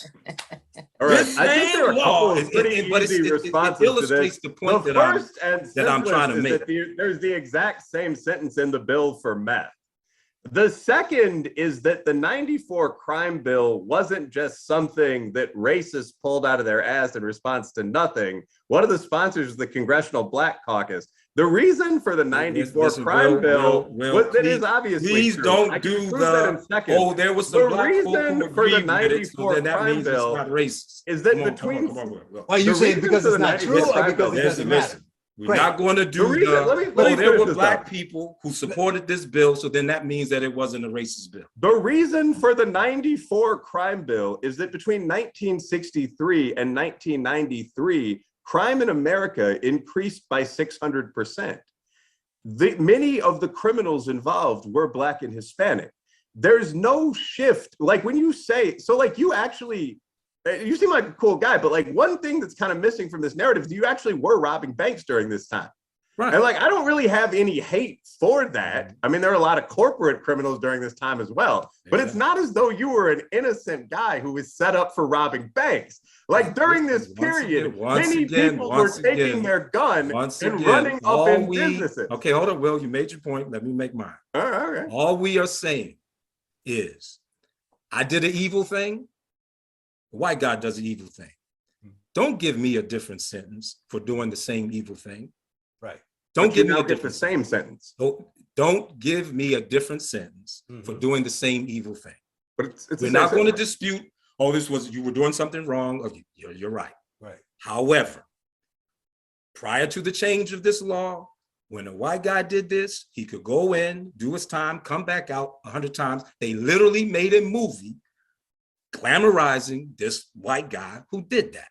All right, I think there are a couple of pretty easy responses to this. The point the that first I'm trying to make. There's the exact same sentence in the bill for meth. The second is that the 94 crime bill wasn't just something that racists pulled out of their ass in response to nothing. One of the sponsors is the Congressional Black Caucus. The reason for the 94 crime bill was that is obviously please true. don't do the, there was some black folk who agreed with it, so then that means it's not racist. Is that why you saying because it's not true or because it doesn't matter? We're not going to do there were black people who supported this bill, so then that means that it wasn't a racist bill. The reason for the 94 crime bill is that between 1963 and 1993, crime in America increased by 600%. Many of the criminals involved were Black and Hispanic. There's no shift. Like when you say, so like you actually, you seem like a cool guy, but like one thing that's kind of missing from this narrative is you actually were robbing banks during this time. Right. And like, I don't really have any hate for that. I mean, there are a lot of corporate criminals during this time as well, but it's not as though you were an innocent guy who was set up for robbing banks. Like during this period, many people were taking their gun and running up in businesses. Okay, hold on, Will, you made your point. Let me make mine. All right. All we are saying is, I did an evil thing. The white guy does an evil thing. Don't give me a different sentence for doing the same evil thing. Right. Don't give me the same sentence. Don't give me a different sentence for doing the same evil thing. But it's we're not going to dispute, oh, you were doing something wrong. Oh, you're right. Right. However, prior to the change of this law, when a white guy did this, he could go in, do his time, come back out 100 times. They literally made a movie glamorizing this white guy who did that.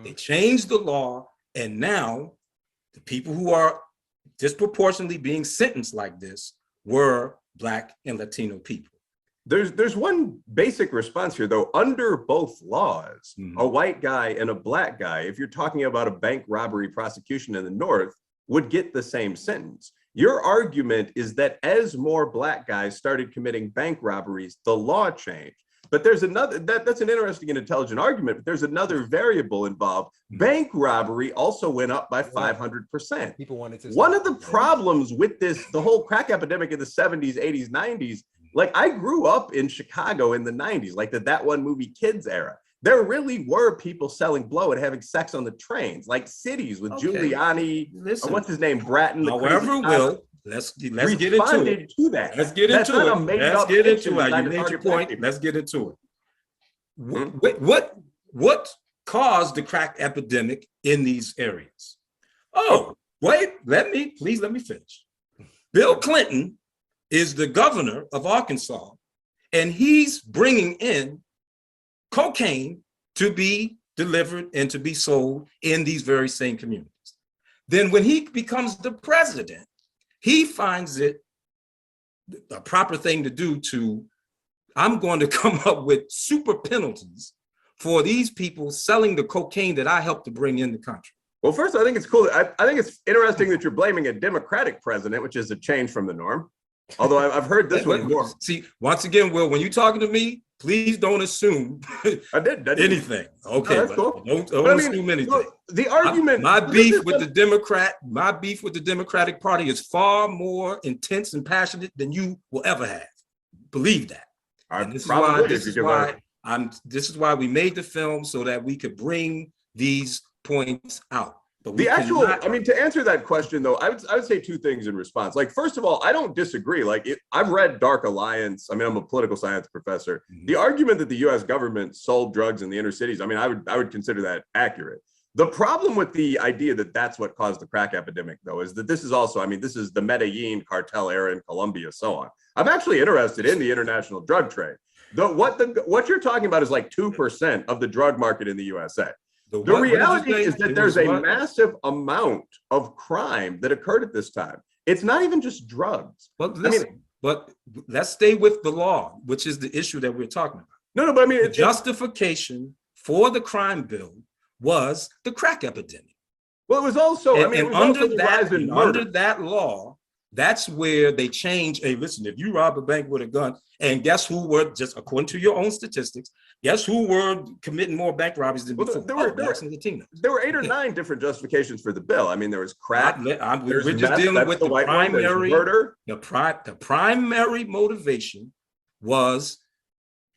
They changed the law, and now the people who are disproportionately being sentenced like this were Black and Latino people. There's one basic response here, though. Under both laws, a white guy and a Black guy, if you're talking about a bank robbery prosecution in the North, would get the same sentence. Your argument is that as more Black guys started committing bank robberies, the law changed. But there's another, that's an interesting and intelligent argument, but there's another variable involved. Bank robbery also went up by 500%. People wanted to. One of the problems with this, the whole crack epidemic in the 70s, 80s, 90s, like I grew up in Chicago in the 90s, like that one movie Kids era. There really were people selling blow and having sex on the trains, like cities with Giuliani, what's his name, Bratton. However, Will, let's get into it. Let's get into it. Let's get into it. You made your point. Let's get into it. What caused the crack epidemic in these areas? Oh, wait, please let me finish. Bill Clinton is the governor of Arkansas, and he's bringing in cocaine to be delivered and to be sold in these very same communities. Then when he becomes the president, he finds it a proper thing to do I'm going to come up with super penalties for these people selling the cocaine that I helped to bring in the country. Well, first, I think it's cool. I think it's interesting that you're blaming a Democratic president, which is a change from the norm. Although I've heard this one more. See, once again, Will, when you're talking to me, please don't assume I did anything. Okay, no, that's cool. Don't assume anything. Look, the argument, my beef with the Democratic Party is far more intense and passionate than you will ever have. Believe that. This is why we made the film, so that we could bring these points out. But to answer that question, though, I would say two things in response. Like, first of all, I don't disagree. Like, I've read Dark Alliance. I mean, I'm a political science professor. The argument that the U.S. government sold drugs in the inner cities, I mean, I would consider that accurate. The problem with the idea that that's what caused the crack epidemic, though, is that this is also, I mean, this is the Medellin cartel era in Colombia, so on. I'm actually interested in the international drug trade. What you're talking about is like 2% of the drug market in the USA. The reality is that there's a massive amount of crime that occurred at this time. It's not even just drugs. Well, listen, But let's stay with the law, which is the issue that we're talking about. No, but I mean, the justification for the crime bill was the crack epidemic. Well, it was also, and, I mean, and it was under also the that, rise in and murder. under that law, that's where they changed. Hey, listen, if you rob a bank with a gun, and guess who were, just according to your own statistics, guess who were committing more bank robberies than before? Blacks and Latinos. There were 8 or 9 different justifications for the bill. I mean, there was crack. We're just dealing with the primary murder. The primary motivation was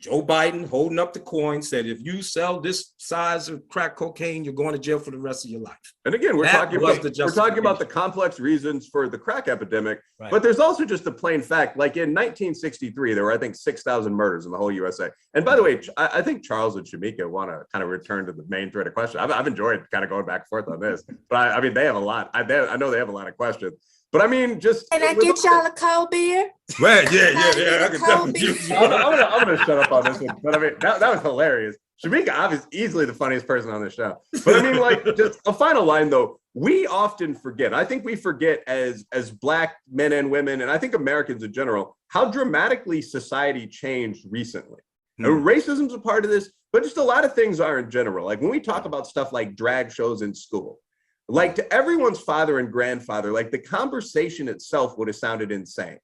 Joe Biden holding up the coin, said, if you sell this size of crack cocaine, you're going to jail for the rest of your life. And again, we're talking about the complex reasons for the crack epidemic, right. But there's also just the plain fact, like in 1963, there were, I think, 6,000 murders in the whole USA. And by the way, I think Charles and Shamika want to kind of return to the main thread of question. I've enjoyed kind of going back and forth on this, but I mean, they have a lot. I know they have a lot of questions. But I mean, just can I get y'all a cold beer? Well, yeah. I can definitely I'm gonna shut up on this one. But I mean, that was hilarious. Shamika obviously easily the funniest person on the show. But I mean, like, just a final line though. We often forget. I think we forget as Black men and women, and I think Americans in general, how dramatically society changed recently. And racism's a part of this, but just a lot of things are in general. Like when we talk about stuff like drag shows in school. Like to everyone's father and grandfather, like the conversation itself would have sounded insane.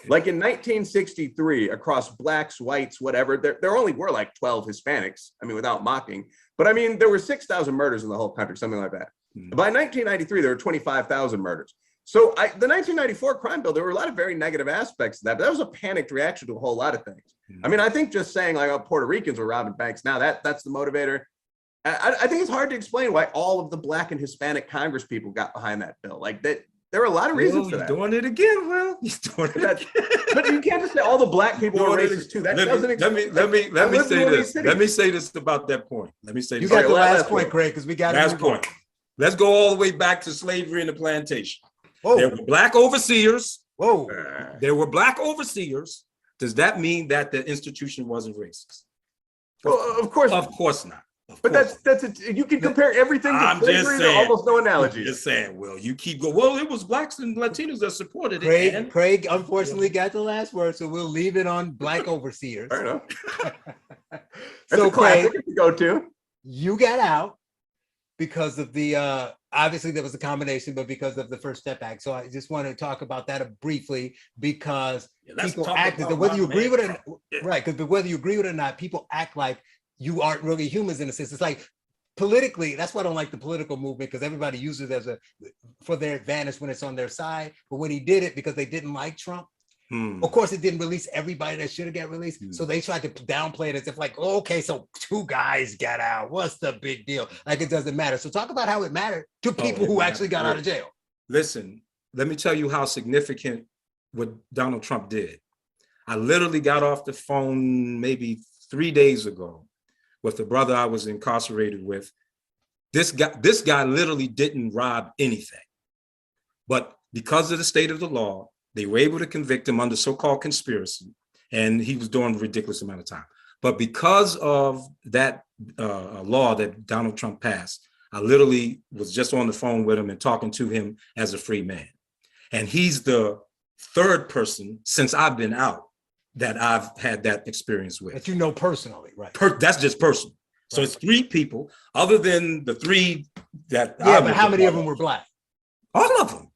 Like in 1963, across blacks, whites, whatever, there only were like 12 Hispanics. I mean, without mocking, but I mean, there were 6,000 murders in the whole country, something like that. By 1993, there were 25,000 murders. So the 1994 crime bill, there were a lot of very negative aspects of that, but that was a panicked reaction to a whole lot of things. I mean, I think just saying like, oh, Puerto Ricans were robbing banks now, that's the motivator. I think it's hard to explain why all of the Black and Hispanic Congress people got behind that bill. Like that, there are a lot of reasons for that. You're doing it again, Will. You're doing it again. But you can't just say all the Black people are racist too. That doesn't exist. Let me say this. Let me say this about that point. Let me say this. You got the last point, Craig, because we got last point. Let's go all the way back to slavery and the plantation. Whoa. There were Black overseers. Whoa. There were Black overseers. Does that mean that the institution wasn't racist? Well, of course. Of course not. But you can compare everything to slavery. There are almost no analogies. Just saying, Will, you keep going. Well, it was Blacks and Latinos that supported it. Craig unfortunately got the last word, so we'll leave it on Black overseers. Fair enough. So Craig, go to. You got out because of the obviously there was a combination, but because of the First Step Act. So I just want to talk about that briefly because people acted, whether you agree with it, right? Because whether you agree with it or not, people act like you aren't really humans in a sense. It's like politically, that's why I don't like the political movement, because everybody uses it for their advantage when it's on their side. But when he did it because they didn't like Trump, of course it didn't release everybody that should have got released. So they tried to downplay it as if like, oh, okay, so 2 guys got out. What's the big deal? Like it doesn't matter. So talk about how it mattered to people who actually got out of jail. Listen, let me tell you how significant what Donald Trump did. I literally got off the phone maybe 3 days ago with the brother I was incarcerated with. This guy literally didn't rob anything. But because of the state of the law, they were able to convict him under so-called conspiracy, and he was doing a ridiculous amount of time. But because of that law that Donald Trump passed, I literally was just on the phone with him and talking to him as a free man. And he's the 3rd person since I've been out that I've had that experience with. That you know personally, right? That's just personal. So it's 3 people, other than the 3 that. Yeah, but how many of them were Black? All of them.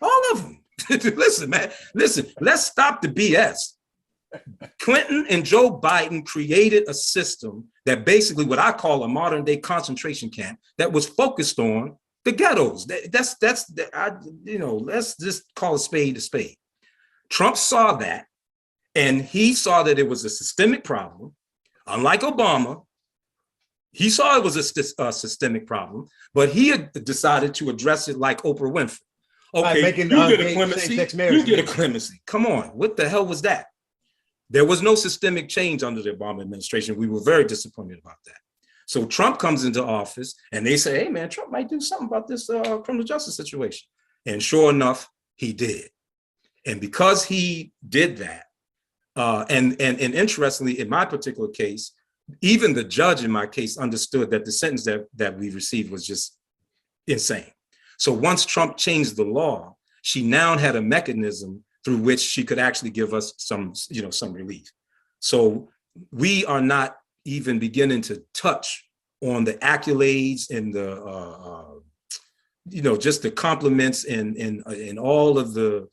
All of them. Listen, man. Listen. Let's stop the BS. Clinton and Joe Biden created a system that basically what I call a modern day concentration camp that was focused on the ghettos. Let's just call a spade a spade. Trump saw that. And he saw that it was a systemic problem. Unlike Obama, he saw it was a systemic problem, but he had decided to address it like Oprah Winfrey. Okay, you get a clemency, you get a clemency. Come on, what the hell was that? There was no systemic change under the Obama administration. We were very disappointed about that. So Trump comes into office and they say, hey man, Trump might do something about this criminal justice situation. And sure enough, he did. And because he did that, and interestingly, in my particular case, even the judge in my case understood that the sentence that we received was just insane. So once Trump changed the law, she now had a mechanism through which she could actually give us some relief. So we are not even beginning to touch on the accolades and the, just the compliments and all of the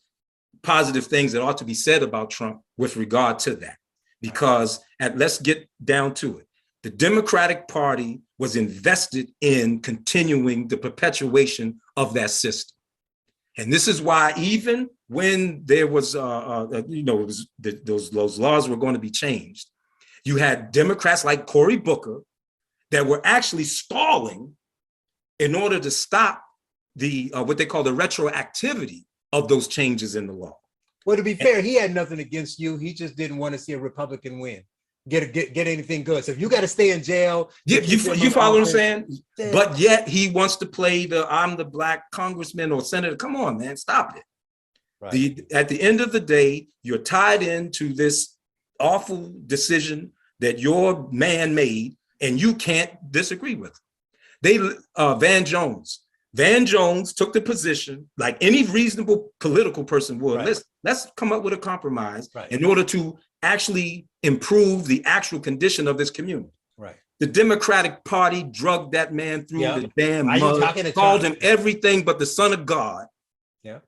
positive things that ought to be said about Trump with regard to that. Because let's get down to it. The Democratic Party was invested in continuing the perpetuation of that system. And this is why even when there was, those laws were going to be changed, you had Democrats like Cory Booker that were actually stalling in order to stop the what they call the retroactivity of those changes in the law. Well, to be fair, he had nothing against you. He just didn't want to see a Republican win, get anything good. So if you got to stay in jail, you follow what I'm saying? But yet he wants to play I'm the black congressman or senator. Come on, man, stop it. Right. At the end of the day, you're tied into this awful decision that your man made, and you can't disagree with it. Van Jones took the position, like any reasonable political person would. Right. Let's come up with a compromise in order to actually improve the actual condition of this community. Right. The Democratic Party drugged that man through the damn mud, called him everything but the son of God. Yeah.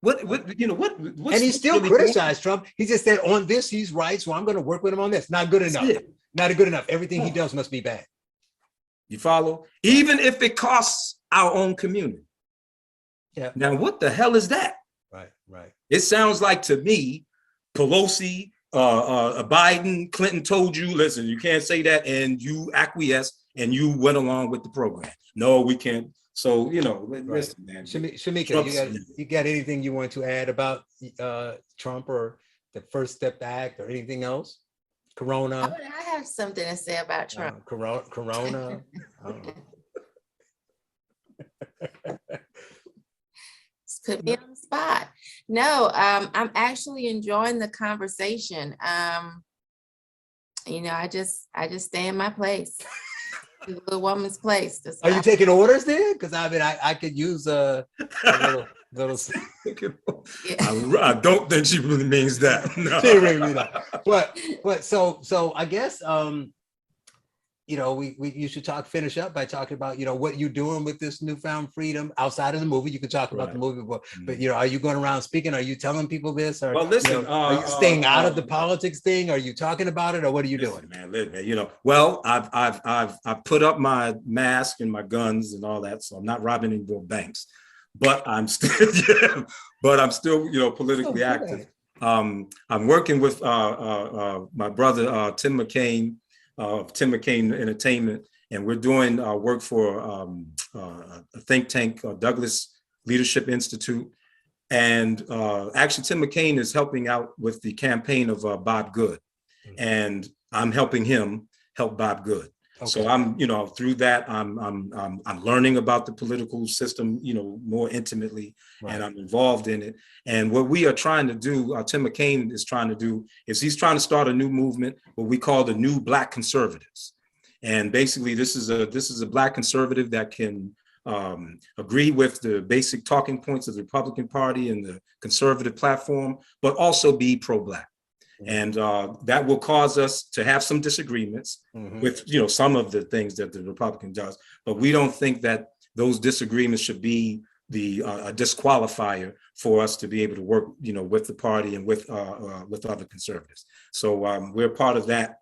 What's and he still really criticized Trump. He just said on this he's right, so I'm going to work with him on this. Not good enough. Not good enough. Everything he does must be bad. You follow? Even if it costs our own community. Yeah. Now, what the hell is that? Right. It sounds like to me, Pelosi, Biden, Clinton told you, listen, you can't say that, and you acquiesced and you went along with the program. No, we can't. So, listen, man. Shamika, you got anything you want to add about Trump or the First Step Act or anything else? Corona. I have something to say about Trump. Corona. Put me on the spot. No, I'm actually enjoying the conversation. I just stay in my place. The woman's place. Are you taking orders then? Because I could use a little. I don't think she really means that. No. She really means that. But so I guess you should finish up by talking about what you're doing with this newfound freedom outside of the movie. You can talk about the movie, but are you going around speaking? Are you telling people this? Or, well, listen, are you staying out of the politics thing? Are you talking about it, or what are you doing? Man, well, I've put up my mask and my guns and all that, so I'm not robbing any more banks, but I'm still, politically active. I'm working with my brother Tim McCain. Tim McCain Entertainment, and we're doing work for a think tank, Douglas Leadership Institute. And actually, Tim McCain is helping out with the campaign of Bob Good, and I'm helping him help Bob Good. Okay. So I'm, through that, I'm learning about the political system, more intimately, and I'm involved in it. And what we are trying to do, Tim McCain is trying to do, is he's trying to start a new movement, what we call the New Black Conservatives. And basically, this is a Black conservative that can agree with the basic talking points of the Republican Party and the conservative platform, but also be pro-Black. And that will cause us to have some disagreements with, some of the things that the Republican does. But we don't think that those disagreements should be a disqualifier for us to be able to work, with the party and with other conservatives. So we're part of that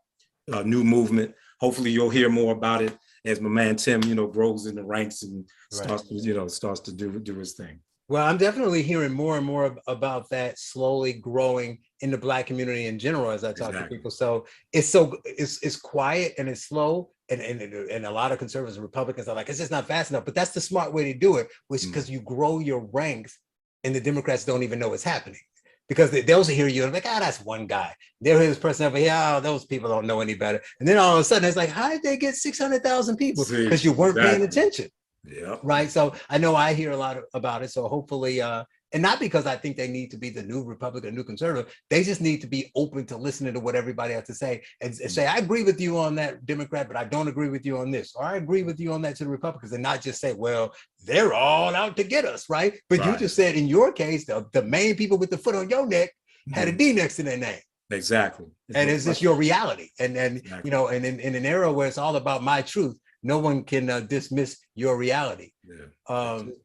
new movement. Hopefully, you'll hear more about it as my man Tim, grows in the ranks and starts to do his thing. Well, I'm definitely hearing more and more about that slowly growing in the Black community in general as I talk to people. So it's quiet and it's slow, and a lot of conservatives and Republicans are like, it's just not fast enough. But that's the smart way to do it, which because you grow your ranks, and the Democrats don't even know it's happening because they'll hear you and like, that's one guy. They'll hear this person over here, those people don't know any better. And then all of a sudden it's like, how did they get 600,000 people? Because you weren't paying attention. Yeah. Right. So I know I hear a lot about it. So hopefully, and And not because I think they need to be the new Republican, new conservative. They just need to be open to listening to what everybody has to say and say, I agree with you on that Democrat, but I don't agree with you on this. Or I agree with you on that to the Republicans, and not just say, well, they're all out to get us, right? But you just said in your case, the main people with the foot on your neck had a D next to their name. Exactly. And is this your reality? And exactly. You know, and in an era where it's all about my truth, no one can dismiss your reality. Yeah.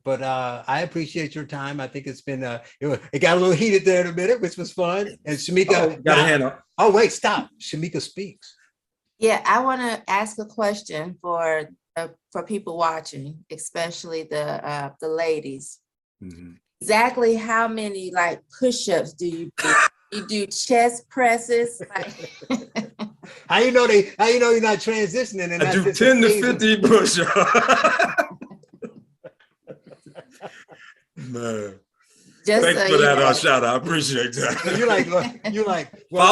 But I appreciate your time. I think it's been it got a little heated there in a minute, which was fun. And Shamika, got a hand up. Oh wait, stop. Shamika speaks. Yeah, I want to ask a question for people watching, especially the ladies. Mm-hmm. Exactly how many like push-ups do you do? You do chest presses? How you know you're not transitioning? And I do 10 to 50 push-ups. Man. Just thanks so for that know. Shout out. I appreciate that. So you're like well,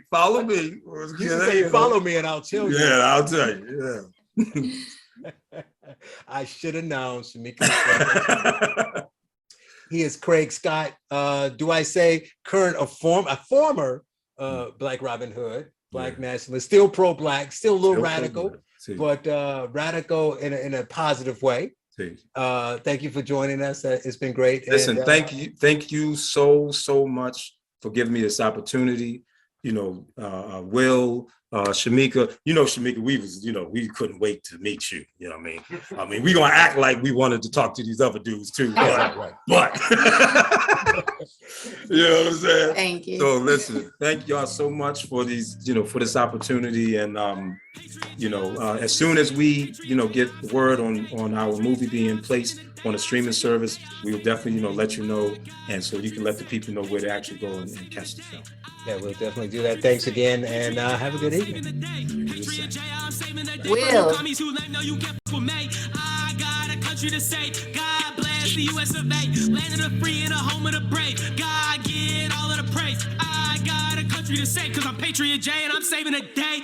follow me. You can say follow me and I'll tell you. Yeah, I'll tell you. Yeah. I should have known, Shamika. He is Craig Scott. Do I say current or former Black Robin Hood, Black nationalist, still pro-Black, still a little radical, but radical in a positive way. Thank you for joining us. It's been great. Listen, and, thank you so much for giving me this opportunity. You know, Will, Shamika, Shamika, we couldn't wait to meet you. You know what I mean? We're gonna act like we wanted to talk to these other dudes too. But you know what I'm saying? Thank you. So listen, thank y'all so much for these, for this opportunity. And as soon as we, get the word on our movie being placed on a streaming service, we will definitely, let you know. And so you can let the people know where to actually go and catch the film. Yeah, we'll definitely do that. Thanks again, and have a good evening. Will. I got a country to say, God bless the US of A, land of the free and the home of the brave. God get all of the praise. I got a country to say, cause I'm Patriot J and I'm saving the day.